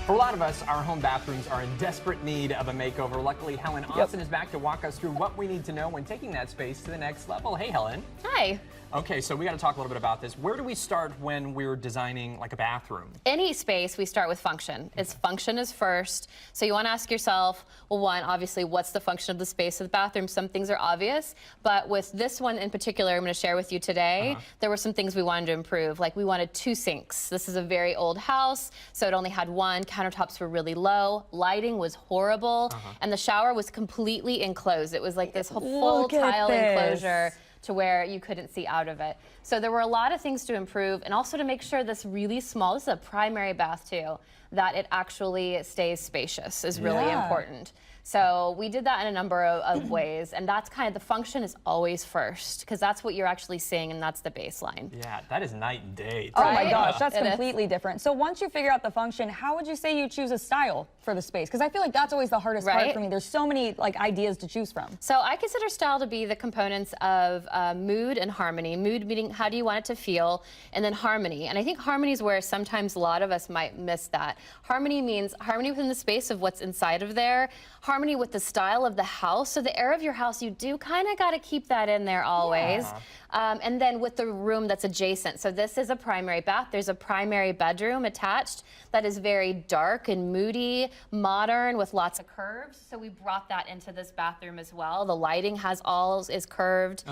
For a lot of us, our home bathrooms are in desperate need of a makeover. Luckily, Helen Austen is back to walk us through what we need to know when taking that space to the next level. Hey, Helen. Hi. Okay, so we got to talk a little bit about this. Where do we start when we're designing like a bathroom? Any space, we start with function. Its function is first. So you want to ask yourself, well, one, obviously, what's the function of the space of the bathroom? Some things are obvious, but with this one in particular, I'm going to share with you today, there were some things we wanted to improve. Like we wanted 2 sinks. This is a very old house, so it only had one. Countertops were really low. Lighting was horrible, and the shower was completely enclosed. It was like this whole full tile enclosure to where you couldn't see out of it. So there were a lot of things to improve, and also to make sure this really small, this is a primary bath too, that it actually stays spacious is really important. So we did that in a number of ways, and that's kind of the function is always first, because that's what you're actually seeing, and that's the baseline. Yeah, that is night and day. Oh my gosh, that's completely different. So once you figure out the function, how would you say you choose a style for the space? Because I feel like that's always the hardest part for me. There's so many like ideas to choose from. So I consider style to be the components of mood and harmony. Mood meaning how do you want it to feel, and then harmony. And I think harmony is where sometimes a lot of us might miss that. Harmony means harmony within the space of what's inside of there. Harmony with the style of the house. So the air of your house, you do kind of got to keep that in there always. And then with the room that's adjacent. So this is a primary bath. There's a primary bedroom attached that is very dark and moody, modern with lots of curves. So we brought that into this bathroom as well. The lighting is curved.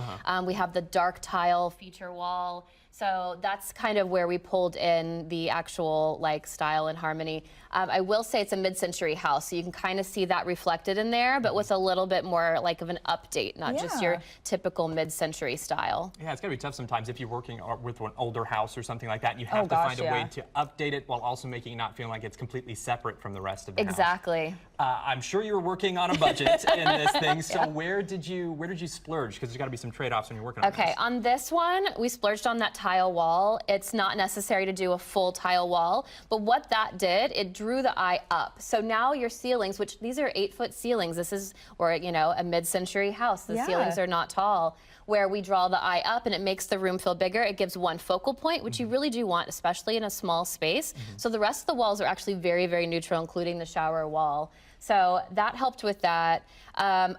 We have the dark tile feature wall. So that's kind of where we pulled in the actual like style and harmony. I will say it's a mid-century house, so you can kind of see that reflected in there, but with a little bit more like of an update, not just your typical mid-century style. Yeah, it's gonna be tough sometimes if you're working with an older house or something like that, and you have to find a way to update it while also making it not feel like it's completely separate from the rest of the house. Exactly. I'm sure you were working on a budget in this thing, so where did you splurge? Because there's got to be some trade-offs when you're working on this. Okay, on this one, we splurged on that tile wall. It's not necessary to do a full tile wall, but what that did, it drew the eye up. So now your ceilings, which these are 8-foot ceilings, this is, or you know, a mid-century house, the ceilings are not tall, where we draw the eye up and it makes the room feel bigger. It gives one focal point, which you really do want, especially in a small space. So the rest of the walls are actually very, very neutral, including the shower wall. So that helped with that.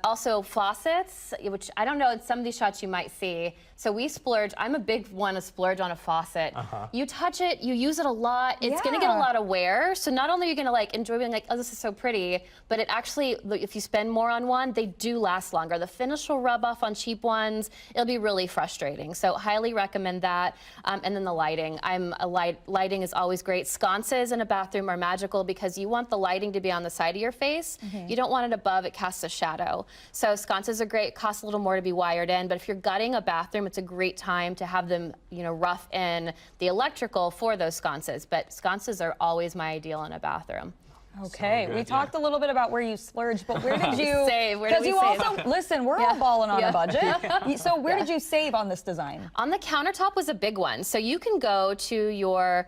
Also faucets, which I don't know, in some of these shots you might see. So we splurge, I'm a big one to splurge on a faucet. You touch it, you use it a lot, it's gonna get a lot of wear. So not only are you gonna like enjoy being like, oh, this is so pretty, but it actually, if you spend more on one, they do last longer. The finish will rub off on cheap ones. It'll be really frustrating. So highly recommend that. And then the lighting. Lighting is always great. Sconces in a bathroom are magical because you want the lighting to be on the side of your face. You don't want it above, it casts a shadow. So sconces are great, cost a little more to be wired in, but if you're gutting a bathroom, it's a great time to have them, you know, rough in the electrical for those sconces. But sconces are always my ideal in a bathroom. Okay, we talked a little bit about where you splurged, but where did you save? Because you also, listen, we're all balling on a budget. So where did you save on this design? On the countertop was a big one. So you can go to your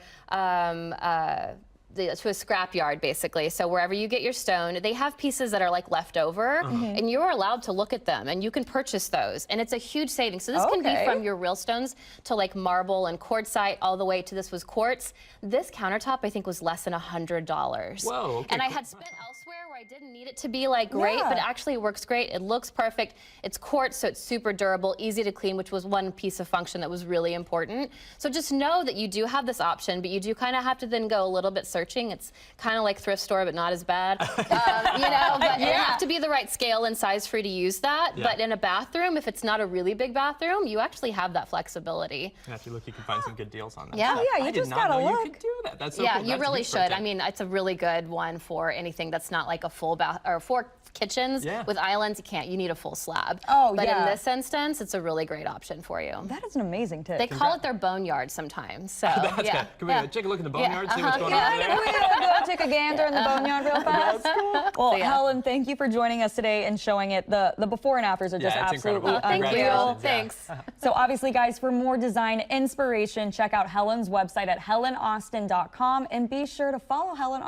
to a scrap yard, basically. So wherever you get your stone, they have pieces that are like left over, and you're allowed to look at them, and you can purchase those, and it's a huge saving. So this can be from your real stones to like marble and quartzite, all the way to this was quartz. This countertop, I think, was less than $100. Whoa, okay, and I had spent elsewhere where I didn't need it to be like great, but actually it works great. It looks perfect. It's quartz, so it's super durable, easy to clean, which was one piece of function that was really important. So just know that you do have this option, but you do kind of have to then go a little bit searching. It's kind of like thrift store, but not as bad. You know, but you have to be the right scale and size for you to use that. But in a bathroom, if it's not a really big bathroom, you actually have that flexibility. Yeah, if you look, you can find some good deals on that. Yeah, you just gotta look. You could do that. That's so cool. That's You really should. I mean, it's a really good one for anything that's not like a full bath or 4 kitchens with islands. You need a full slab. But in this instance, it's a really great option for you. That is an amazing tip. They call it their boneyard sometimes. So That's good. Can we take a look at the boneyard, see what's going on there? Can we go take a gander in the boneyard real fast? Well, Helen, thank you for joining us today and showing it. The before and afters are just absolutely unreal. Thanks. So obviously, guys, for more design inspiration, check out Helen's website at helenausten.com, and be sure to follow Helen